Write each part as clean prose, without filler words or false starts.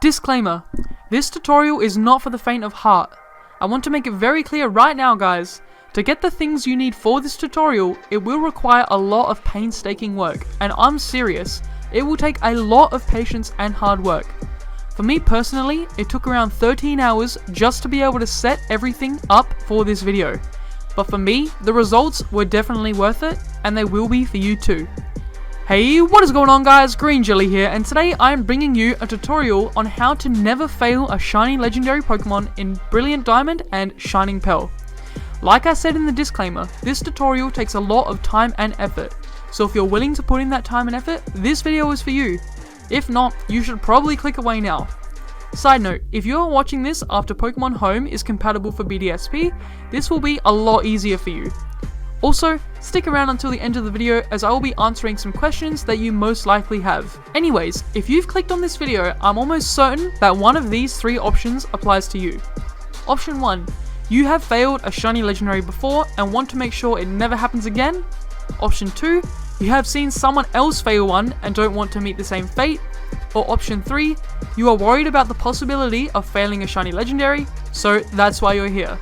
Disclaimer, this tutorial is not for the faint of heart. I want to make it very clear right now, guys. To get the things you need for this tutorial, it will require a lot of painstaking work, and I'm serious, it will take a lot of patience and hard work. For me personally, it took around 13 hours just to be able to set everything up for this video. But for me, the results were definitely worth it, and they will be for you too. Hey, what is going on, guys? GreenJelly here, and today I am bringing you a tutorial on how to never fail a shiny legendary Pokemon in Brilliant Diamond and Shining Pearl. Like I said in the disclaimer, this tutorial takes a lot of time and effort, so if you're willing to put in that time and effort, this video is for you. If not, you should probably click away now. Side note, if you are watching this after Pokemon Home is compatible for BDSP, this will be a lot easier for you. Also, stick around until the end of the video as I will be answering some questions that you most likely have. Anyways, if you've clicked on this video, I'm almost certain that one of these three options applies to you. Option 1. You have failed a shiny legendary before and want to make sure it never happens again. Option 2. You have seen someone else fail one and don't want to meet the same fate. Or option 3. You are worried about the possibility of failing a shiny legendary, so that's why you're here.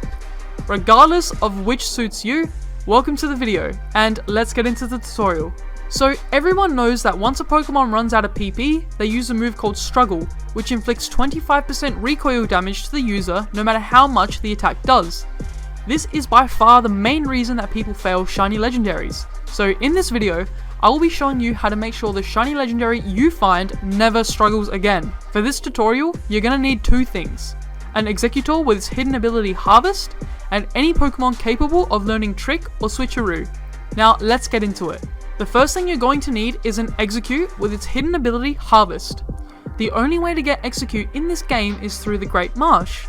Regardless of which suits you, welcome to the video, and let's get into the tutorial. So everyone knows that once a Pokemon runs out of PP, they use a move called Struggle, which inflicts 25% recoil damage to the user no matter how much the attack does. This is by far the main reason that people fail shiny legendaries. So in this video, I will be showing you how to make sure the shiny legendary you find never struggles again. For this tutorial, you're gonna need two things: an Exeggutor with its hidden ability Harvest, and any Pokemon capable of learning Trick or Switcheroo. Now let's get into it. The first thing you're going to need is an Exeggutor with its hidden ability Harvest. The only way to get Exeggutor in this game is through the Great Marsh.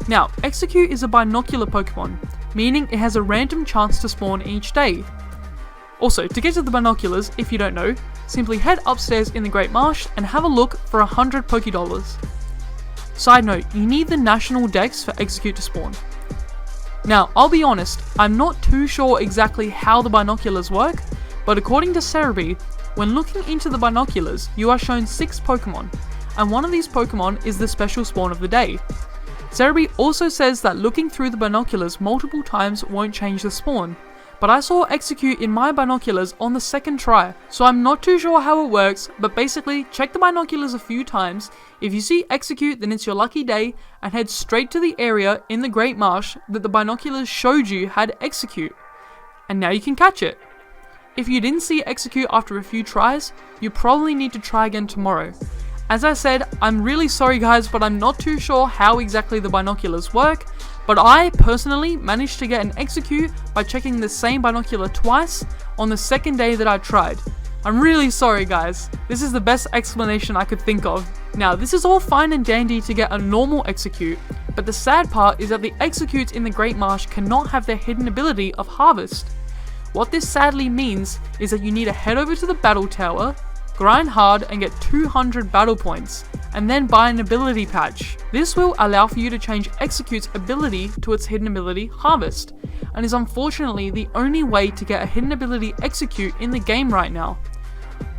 Now, Exeggutor is a binocular Pokemon, meaning it has a random chance to spawn each day. Also, to get to the binoculars, if you don't know, simply head upstairs in the Great Marsh and have a look for 100 Pokédollars. Side note, you need the national dex for Exeggutor to spawn. Now, I'll be honest, I'm not too sure exactly how the binoculars work, but according to Cerebi, when looking into the binoculars, you are shown 6 Pokemon, and one of these Pokemon is the special spawn of the day. Cerebi also says that looking through the binoculars multiple times won't change the spawn, but I saw Exeggutor in my binoculars on the second try, so I'm not too sure how it works, but basically check the binoculars a few times. If you see Exeggutor, then it's your lucky day, and head straight to the area in the Great Marsh that the binoculars showed you had Exeggutor, and now you can catch it. If you didn't see Exeggutor after a few tries, you probably need to try again tomorrow. As I said, I'm really sorry guys, but I'm not too sure how exactly the binoculars work, but I personally managed to get an Exeggutor by checking the same binocular twice on the second day that I tried. I'm really sorry guys, this is the best explanation I could think of. Now this is all fine and dandy to get a normal Exeggutor, but the sad part is that the Exeggutors in the Great Marsh cannot have their hidden ability of Harvest. What this sadly means is that you need to head over to the battle tower, grind hard and get 200 battle points, and then buy an ability patch. This will allow for you to change Exeggutor's ability to its hidden ability Harvest, and is unfortunately the only way to get a hidden ability Exeggutor in the game right now.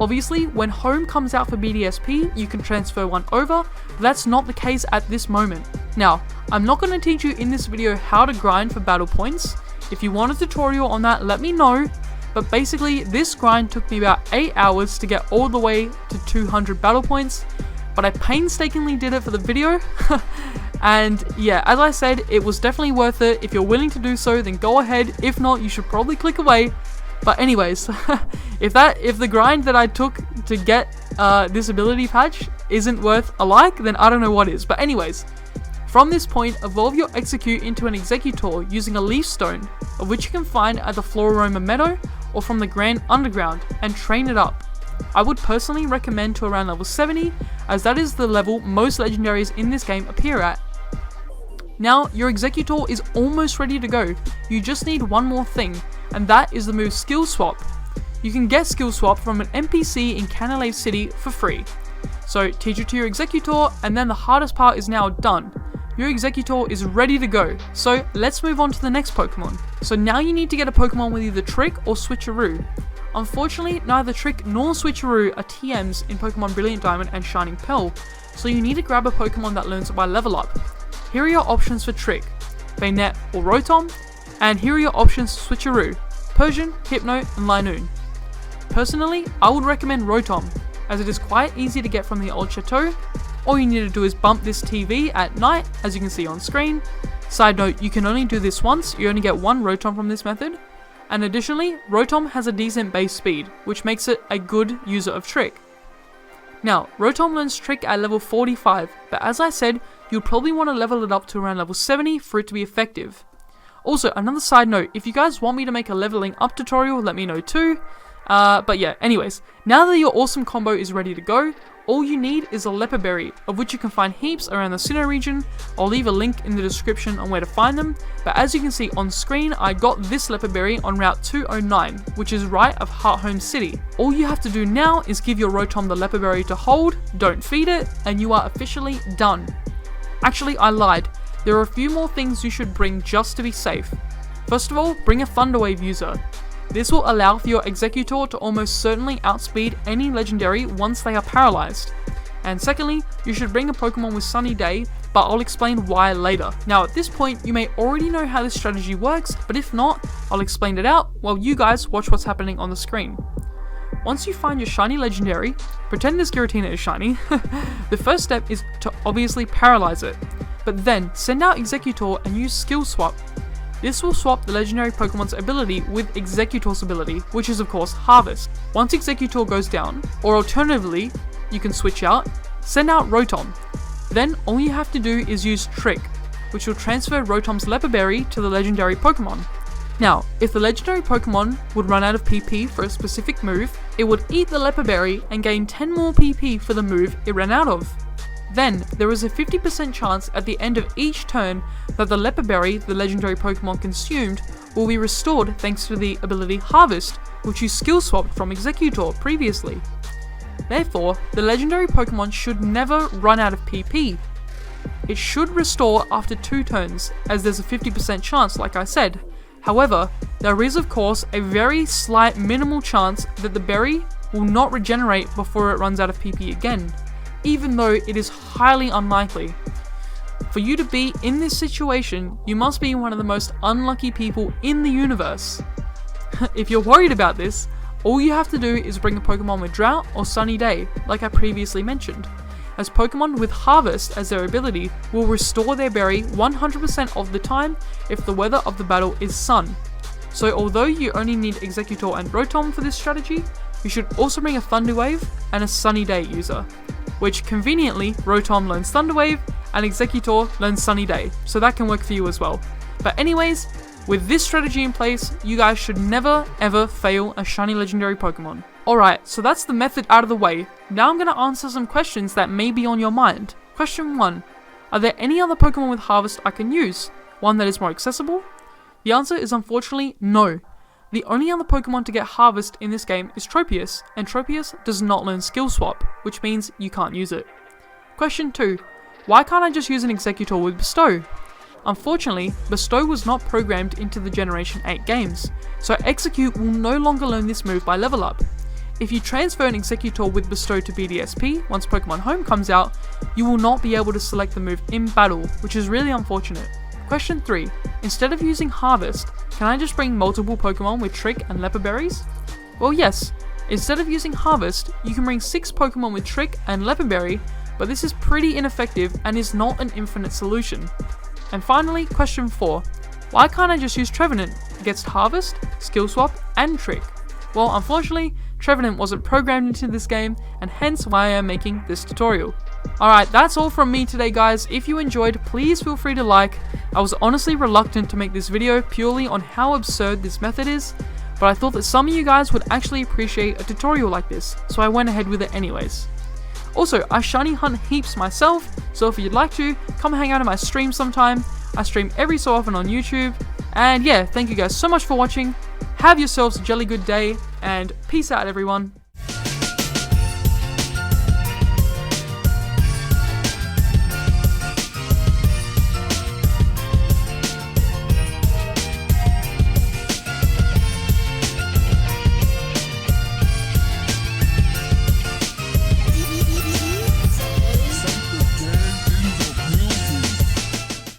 Obviously, when Home comes out for BDSP, you can transfer one over, but that's not the case at this moment. Now, I'm not going to teach you in this video how to grind for battle points. If you want a tutorial on that, let me know. But basically, this grind took me about 8 hours to get all the way to 200 battle points, but I painstakingly did it for the video. And yeah, as I said, it was definitely worth it. If you're willing to do so, then go ahead. If not, you should probably click away. But anyways, if the grind that I took to get this ability patch isn't worth a like, then I don't know what is. But anyways, from this point, evolve your Exeggutor into an Exeggutor using a Leaf Stone, of which you can find at the Floroma Meadow or from the Grand Underground, and train it up. I would personally recommend to around level 70, as that is the level most legendaries in this game appear at. Now, your Exeggutor is almost ready to go. You just need one more thing, and that is the move Skill Swap. You can get Skill Swap from an NPC in Canalave City for free. So teach it to your Exeggutor, and then the hardest part is now done. your Exeggutor is ready to go. So let's move on to the next Pokemon. So now you need to get a Pokemon with either Trick or Switcheroo. Unfortunately, neither Trick nor Switcheroo are TMs in Pokemon Brilliant Diamond and Shining Pearl, so you need to grab a Pokemon that learns by level up. Here are your options for Trick, Bayonet or Rotom, and here are your options for Switcheroo, Persian, Hypno, and Linoon. Personally, I would recommend Rotom, as it is quite easy to get from the old chateau. All you need to do is bump this TV at night, as you can see on screen. Side note, you can only do this once, you only get one Rotom from this method. And additionally, Rotom has a decent base speed, which makes it a good user of Trick. Now, Rotom learns Trick at level 45, but as I said, you'll probably want to level it up to around level 70 for it to be effective. Also, another side note, if you guys want me to make a leveling up tutorial, let me know too. But yeah, anyways, now that your awesome combo is ready to go, all you need is a Leper Berry, of which you can find heaps around the Sinnoh region. I'll leave a link in the description on where to find them, but as you can see on screen, I got this Leper Berry on Route 209, which is right of Hearthome City. All you have to do now is give your Rotom the Leper Berry to hold, don't feed it, and you are officially done. Actually, I lied. There are a few more things you should bring just to be safe. First of all, bring a Thunder Wave user. This will allow for your Exeggutor to almost certainly outspeed any legendary once they are paralyzed. And secondly, you should bring a Pokemon with Sunny Day, but I'll explain why later. Now at this point, you may already know how this strategy works, but if not, I'll explain it out while you guys watch what's happening on the screen. Once you find your shiny legendary, pretend this Giratina is shiny, the first step is to obviously paralyze it, but then send out Exeggutor and use Skill Swap. This will swap the legendary Pokemon's ability with Exeggutor's ability, which is of course Harvest. Once Exeggutor goes down, or alternatively, you can switch out, send out Rotom. Then all you have to do is use Trick, which will transfer Rotom's Leper Berry to the legendary Pokemon. Now, if the legendary Pokemon would run out of PP for a specific move, it would eat the Leper Berry and gain 10 more PP for the move it ran out of. Then, there is a 50% chance at the end of each turn that the Leper Berry the legendary Pokemon consumed will be restored thanks to the ability Harvest, which you skill swapped from Exeggutor previously. Therefore, the legendary Pokemon should never run out of PP. It should restore after 2 turns, as there's a 50% chance like I said. However, there is of course a very slight minimal chance that the berry will not regenerate before it runs out of PP again, even though it is highly unlikely. For you to be in this situation, you must be one of the most unlucky people in the universe. If you're worried about this, all you have to do is bring a Pokemon with Drought or Sunny Day, like I previously mentioned, as Pokemon with Harvest as their ability will restore their berry 100% of the time if the weather of the battle is sun. So although you only need Exeggutor and Rotom for this strategy, you should also bring a Thunder Wave and a Sunny Day user, which conveniently Rotom learns Thunder Wave and Exeggutor learns Sunny Day, so that can work for you as well. But anyways, with this strategy in place, you guys should never ever fail a shiny legendary Pokemon. Alright, so that's the method out of the way. Now I'm going to answer some questions that may be on your mind. Question 1. Are there any other Pokemon with Harvest I can use? One that is more accessible? The answer is unfortunately no. The only other Pokemon to get Harvest in this game is Tropius, and Tropius does not learn Skill Swap, which means you can't use it. Question 2. Why can't I just use an Exeggutor with Bestow? Unfortunately, Bestow was not programmed into the Generation 8 games, so Execute will no longer learn this move by level up. If you transfer an Exeggutor with Bestow to BDSP once Pokemon Home comes out, you will not be able to select the move in battle, which is really unfortunate. Question 3. Instead of using Harvest, can I just bring multiple Pokemon with Trick and Leper Berries? Well yes, instead of using Harvest, you can bring 6 Pokemon with Trick and Leper Berry, but this is pretty ineffective and is not an infinite solution. And finally, question 4. Why can't I just use Trevenant against Harvest, Skill Swap, and Trick? Well, unfortunately, Trevenant wasn't programmed into this game, and hence why I am making this tutorial. Alright, that's all from me today guys. If you enjoyed, please feel free to like. I was honestly reluctant to make this video purely on how absurd this method is, but I thought that some of you guys would actually appreciate a tutorial like this, so I went ahead with it anyways. Also, I shiny hunt heaps myself, so if you'd like to, come hang out in my stream sometime. I stream every so often on YouTube. And yeah, thank you guys so much for watching. Have yourselves a jelly good day, and peace out everyone.